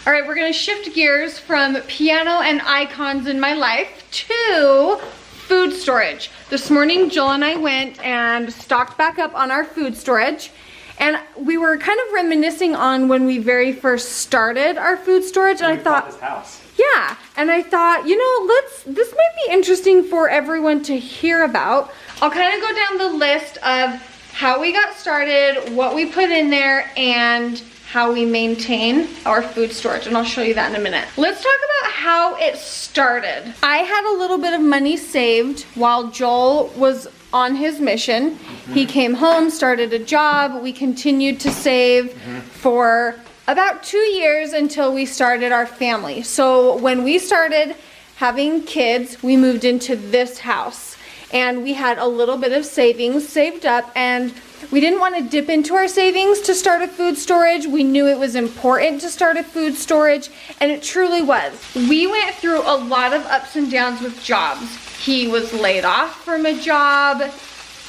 All right, we're gonna shift gears from piano and icons in my life to food storage. This morning, Joel and I went and stocked back up on our food storage. And we were kind of reminiscing on when we very first started our food storage, and I thought, this house. Yeah, and I thought, you know, this might be interesting for everyone to hear about. I'll kind of go down the list of how we got started, what we put in there, and how we maintain our food storage, and I'll show you that in a minute. Let's talk about how it started. I had a little bit of money saved while Joel was on his mission. He came home, started a job. We continued to save for about 2 years until we started our family. So when we started having kids, we moved into this house, and we had a little bit of savings saved up, and we didn't want to dip into our savings to start a food storage. We knew it was important to start a food storage, and it truly was. We went through a lot of ups and downs with jobs. He was laid off from a job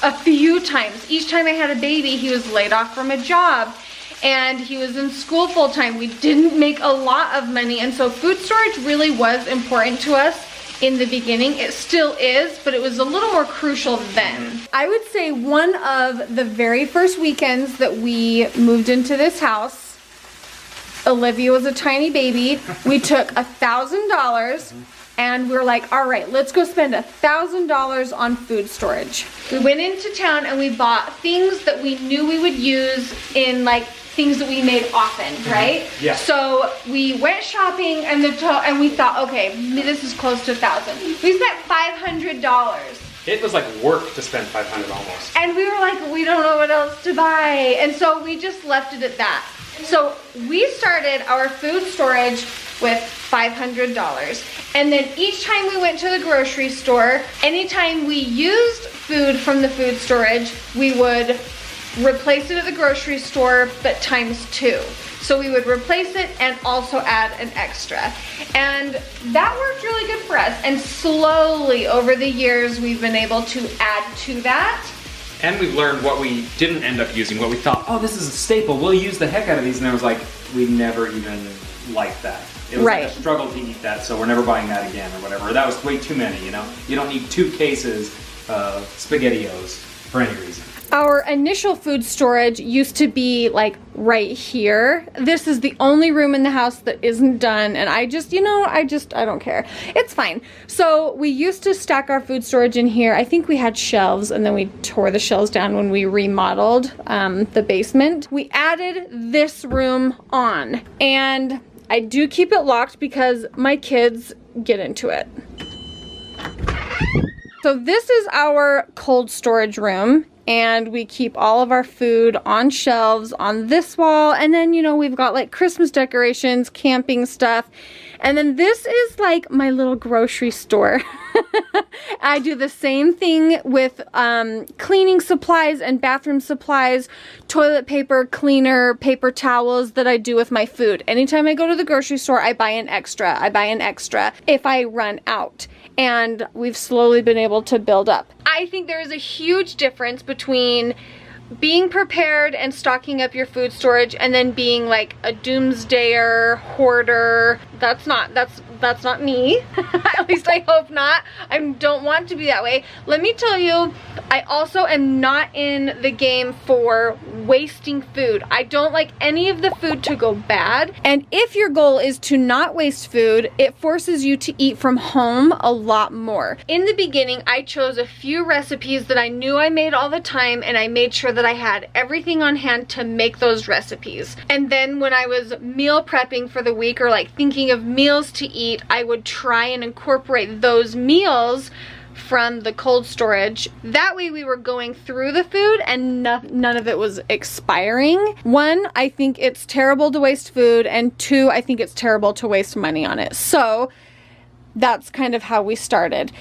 a few times. Each time I had a baby, he was laid off from a job, and he was in school full time. We didn't make a lot of money, and so food storage really was important to us in the beginning. It still is, but it was a little more crucial then. I would say one of the very first weekends that we moved into this house, Olivia was a tiny baby. We took $1,000 and we were like, all right, let's go spend $1,000 on food storage. We went into town and we bought things that we knew we would use in like things that we made often, right? Yeah. So we went shopping and we thought, okay, this is close to $1,000. We spent $500. It was like work to spend $500 almost. And we were like, we don't know what else to buy. And so we just left it at that. So we started our food storage with $500. And then each time we went to the grocery store, anytime we used food from the food storage, we would replace it at the grocery store, but ×2. So we would replace it and also add an extra. And that worked really good for us. And slowly over the years, we've been able to add to that. And we've learned what we didn't end up using, what we thought, oh, this is a staple, we'll use the heck out of these. And it was like, we never even liked that. It was like a struggle to eat that, so we're never buying that again or whatever. That was way too many, you know? You don't need 2 cases of SpaghettiOs for any reason. Our initial food storage used to be like right here. This is the only room in the house that isn't done, and I don't care. It's fine. So we used to stack our food storage in here. I think we had shelves, and then we tore the shelves down when we remodeled the basement. We added this room on, and I do keep it locked because my kids get into it. So this is our cold storage room. And we keep all of our food on shelves on this wall. And then, you know, we've got like Christmas decorations, camping stuff. And then this is like my little grocery store. I do the same thing with cleaning supplies and bathroom supplies, toilet paper, cleaner, paper towels that I do with my food. Anytime I go to the grocery store, I buy an extra. I buy an extra if I run out. And we've slowly been able to build up. I think there is a huge difference between being prepared and stocking up your food storage and then being like a doomsdayer, hoarder. That's not me. At least I hope not. I don't want to be that way. Let me tell you, I also am not in the game for wasting food. I don't like any of the food to go bad. And if your goal is to not waste food, it forces you to eat from home a lot more. In the beginning, I chose a few recipes that I knew I made all the time, and I made sure that I had everything on hand to make those recipes. And then when I was meal prepping for the week, or like thinking of meals to eat, I would try and incorporate those meals from the cold storage. That way we were going through the food and none of it was expiring. 1, I think it's terrible to waste food, and 2, I think it's terrible to waste money on it. So that's kind of how we started.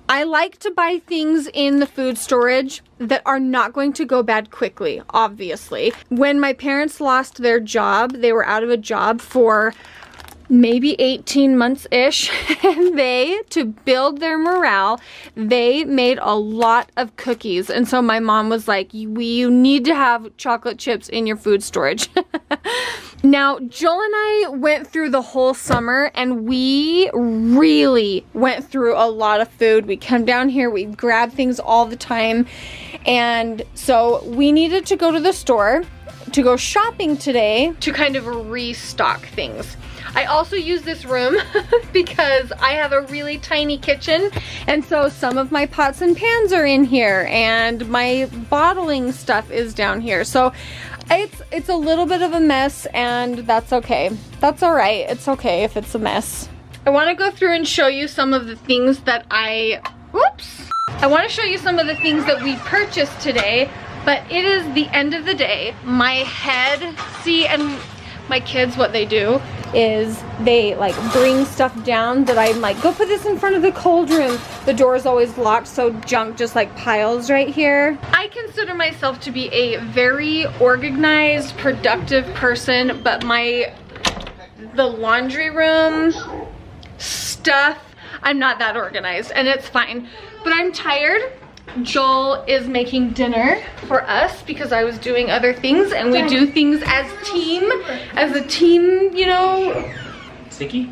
I like to buy things in the food storage that are not going to go bad quickly, obviously. When my parents lost their job, they were out of a job for maybe 18 months-ish, and to build their morale, they made a lot of cookies. And so my mom was like, you need to have chocolate chips in your food storage. Now, Joel and I went through the whole summer, and we really went through a lot of food. We come down here, we grab things all the time, and so we needed to go to the store to go shopping today to kind of restock things. I also use this room because I have a really tiny kitchen, and so some of my pots and pans are in here, and my bottling stuff is down here. So it's a little bit of a mess, and that's okay. That's all right. It's okay if it's a mess. I want to go through and show you some of the things that I want to show you some of the things that we purchased today, but it is the end of the day. My head, see, and my kids, what they do is they like bring stuff down that I'm like, go put this in front of the cold room. The door is always locked, so junk just like piles right here. I consider myself to be a very organized, productive person, but the laundry room stuff, I'm not that organized, and it's fine. But I'm tired. Joel is making dinner for us because I was doing other things, and we do things as a team, you know. Sticky?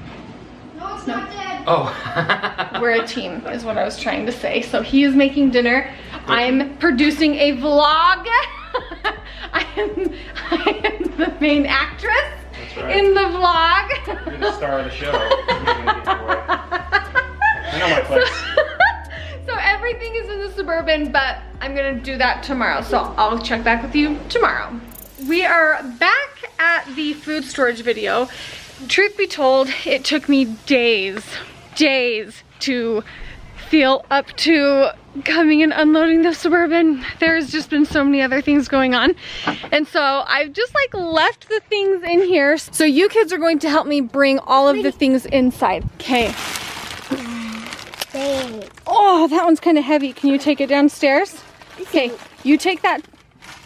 No, it's not dead. Oh. We're a team is what I was trying to say. So he is making dinner. I'm producing a vlog. I am the main actress. That's right. In the vlog. You're the star of the show. I know my place. So everything is in the Suburban, but I'm gonna do that tomorrow. So I'll check back with you tomorrow. We are back at the food storage video. Truth be told, it took me days to feel up to coming and unloading the Suburban. There's just been so many other things going on. And so I've just like left the things in here. So you kids are going to help me bring all of the things inside. Okay. Oh, that one's kind of heavy. Can you take it downstairs? Okay, you take that.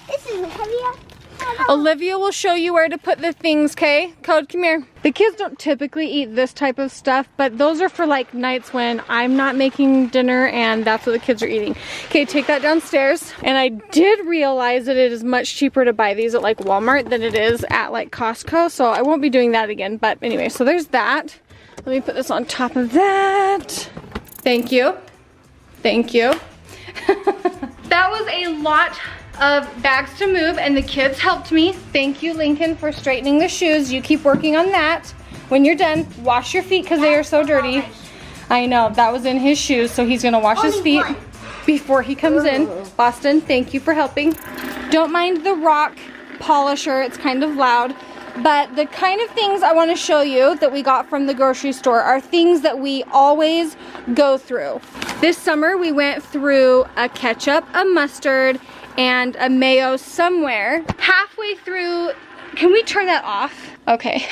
This is heavier. Olivia will show you where to put the things, okay? Code, come here. The kids don't typically eat this type of stuff, but those are for like nights when I'm not making dinner and that's what the kids are eating. Okay, take that downstairs. And I did realize that it is much cheaper to buy these at like Walmart than it is at like Costco, so I won't be doing that again. But anyway, so there's that. Let me put this on top of that. Thank you. Thank you. That was a lot of bags to move, and the kids helped me. Thank you, Lincoln, for straightening the shoes. You keep working on that. When you're done, wash your feet because they are so dirty. I know, that was in his shoes, so he's gonna wash his feet before he comes in. Boston, thank you for helping. Don't mind the rock polisher, it's kind of loud. But the kind of things I want to show you that we got from the grocery store are things that we always go through. This summer we went through a ketchup, a mustard, and a mayo somewhere. Halfway through, can we turn that off? Okay.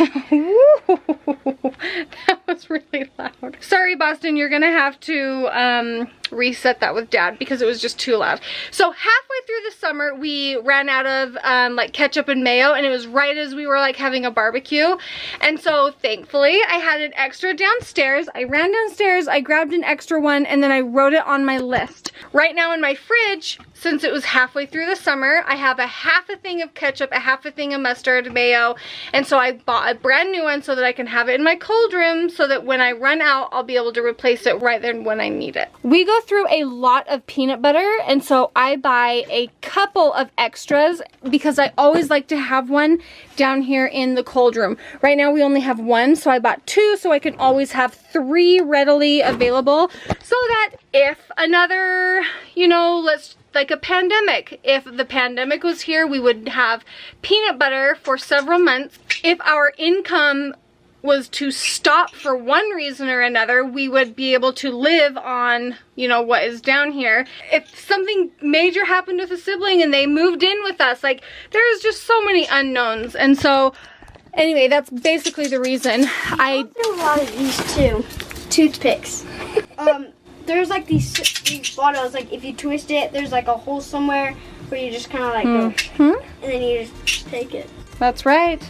That was really loud. Sorry, Boston, you're gonna have to reset that with Dad because it was just too loud. So halfway through the summer, we ran out of like ketchup and mayo, and it was right as we were like having a barbecue. And so thankfully, I had an extra downstairs. I ran downstairs, I grabbed an extra one, and then I wrote it on my list. Right now in my fridge, since it was halfway through the summer, I have a half a thing of ketchup, a half a thing of mustard, mayo, and so I bought a brand new one so that I can have it in my cold room so that when I run out, I'll be able to replace it right then when I need it. We go through a lot of peanut butter, and so I buy a couple of extras because I always like to have one down here in the cold room. Right now we only have one, so I bought two so I can always have 3 readily available so that if another, you know, like a pandemic. If the pandemic was here, we would have peanut butter for several months. If our income was to stop for one reason or another, we would be able to live on, you know, what is down here. If something major happened with a sibling and they moved in with us, like, there's just so many unknowns. And so, anyway, that's basically the reason. I do a lot of these too. Toothpicks. There's like these bottles, like if you twist it, there's like a hole somewhere where you just kind of like go, and then you just take it. That's right.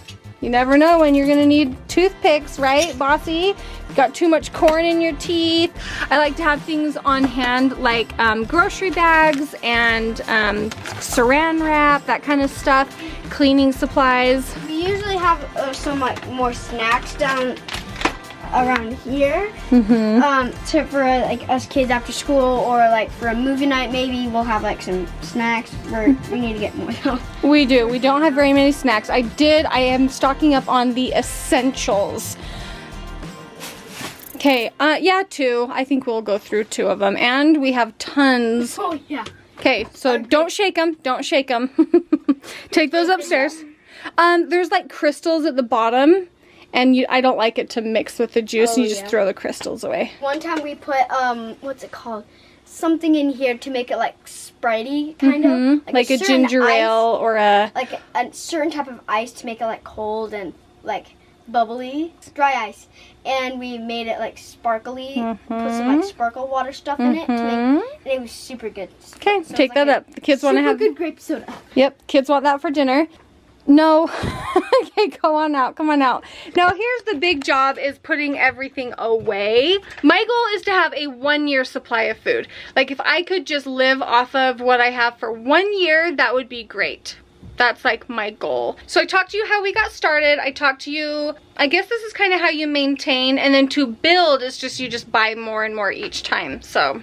You never know when you're gonna need toothpicks, right, Bossy? Got too much corn in your teeth. I like to have things on hand like grocery bags and saran wrap, that kind of stuff, cleaning supplies. We usually have some like more snacks down around here. For like us kids after school, or like for a movie night maybe we'll have like some snacks. We need to get more though. We do. We don't have very many snacks. I am stocking up on the essentials. Okay, yeah, 2. I think we'll go through 2 of them. And we have tons. Oh, yeah. Okay, so don't shake them. Don't shake them. Take those upstairs. There's like crystals at the bottom. And I don't like it to mix with the juice. You just throw the crystals away. One time we put, what's it called? Something in here to make it like Spritey, kind of. Like a ginger ale or a... Like a certain type of ice to make it like cold and like bubbly. Dry ice. And we made it like sparkly. Put some like sparkle water stuff in it to make, and it was super good. Okay, so take that up. The kids want to have good grape soda. Yep, kids want that for dinner. No. Okay, go on out. Come on out. Now here's the big job, is putting everything away. My goal is to have a 1-year supply of food. Like if I could just live off of what I have for 1 year, that would be great. That's like my goal. So I talked to you how we got started. I talked to you, I guess this is kind of how you maintain, and then to build is just, you just buy more and more each time. So,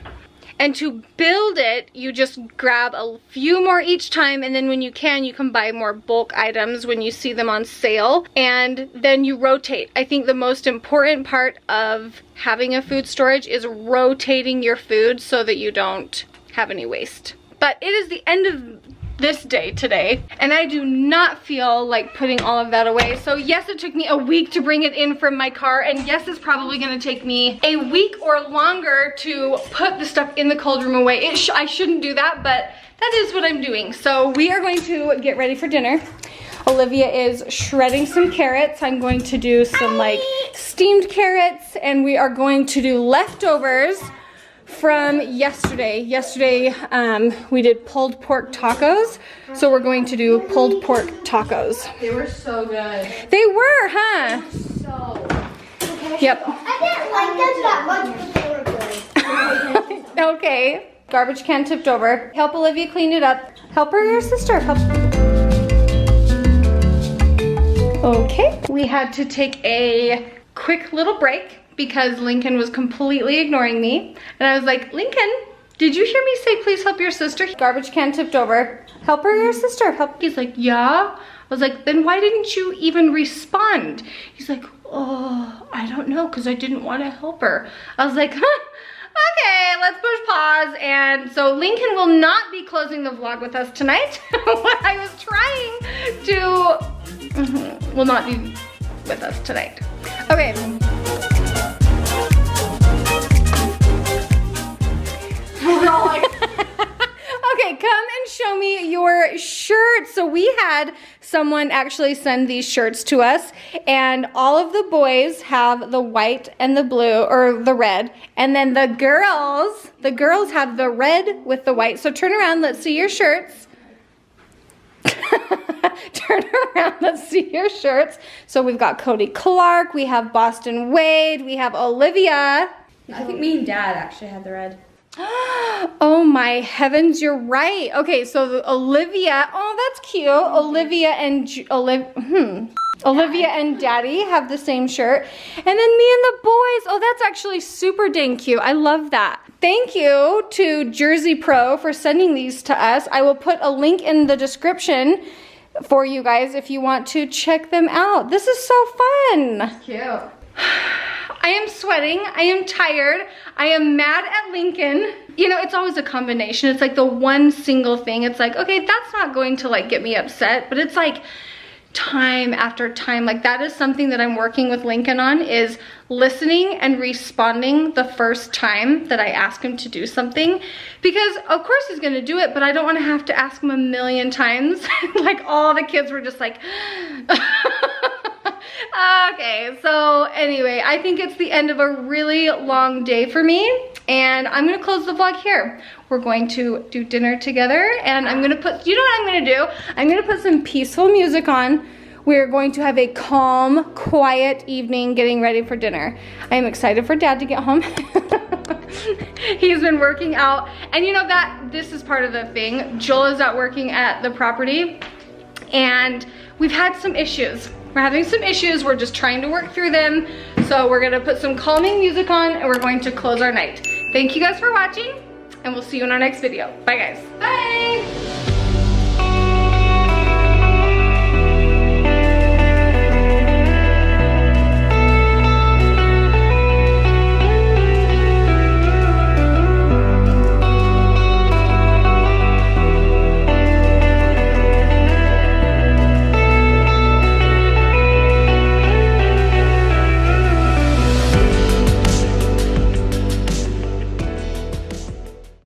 and to build it, you just grab a few more each time, and then when you can buy more bulk items when you see them on sale, and then you rotate. I think the most important part of having a food storage is rotating your food so that you don't have any waste. But it is the end of this day today, and I do not feel like putting all of that away. So yes, it took me a week to bring it in from my car, and yes, it's probably gonna take me a week or longer to put the stuff in the cold room away. I shouldn't do that, but that is what I'm doing. So we are going to get ready for dinner. Olivia is shredding some carrots. I'm going to do some like steamed carrots, and we are going to do leftovers from yesterday. Yesterday, we did pulled pork tacos, so we're going to do pulled pork tacos. They were so good. They were, huh? Yep. I didn't like them that much, but they were good. Okay. Garbage can tipped over. Help Olivia clean it up. Help her, your sister. Help. Okay. We had to take a quick little break because Lincoln was completely ignoring me. And I was like, Lincoln, did you hear me say, please help your sister? Garbage can tipped over. Help her, your sister. Help. He's like, yeah. I was like, then why didn't you even respond? He's like, oh, I don't know, because I didn't want to help her. I was like, huh, okay, let's push pause. And so Lincoln will not be closing the vlog with us tonight. What I was trying to, will not be with us tonight. Okay. Okay, come and show me your shirt. So we had someone actually send these shirts to us, and all of the boys have the white and the blue, or the red, and then the girls have the red with the white. So turn around, let's see your shirts. Turn around, let's see your shirts. So we've got Cody Clark, we have Boston Wade, we have Olivia. I think me and Dad actually had the red. Oh my heavens, you're right. Okay, so Olivia, oh that's cute. Olivia and Daddy have the same shirt. And then me and the boys, oh that's actually super dang cute. I love that. Thank you to Jersey Pro for sending these to us. I will put a link in the description for you guys if you want to check them out. This is so fun. Cute. I am sweating, I am tired, I am mad at Lincoln. You know, it's always a combination. It's like the one single thing. It's like, okay, that's not going to like get me upset, but it's like time after time. Like that is something that I'm working with Lincoln on, is listening and responding the first time that I ask him to do something. Because of course he's gonna do it, but I don't wanna have to ask him a million times. Like all the kids were just like, okay, so anyway, I think it's the end of a really long day for me, and I'm gonna close the vlog here. We're going to do dinner together, and I'm gonna put, you know what I'm gonna do? I'm gonna put some peaceful music on we're going to have a calm, quiet evening getting ready for dinner. I am excited for Dad to get home. He's been working out, and you know that this is part of the thing. Joel is out working at the property, and we've had some issues. We're having some issues. We're just trying to work through them. So we're gonna put some calming music on, and we're going to close our night. Thank you guys for watching, and we'll see you in our next video. Bye, guys. Bye.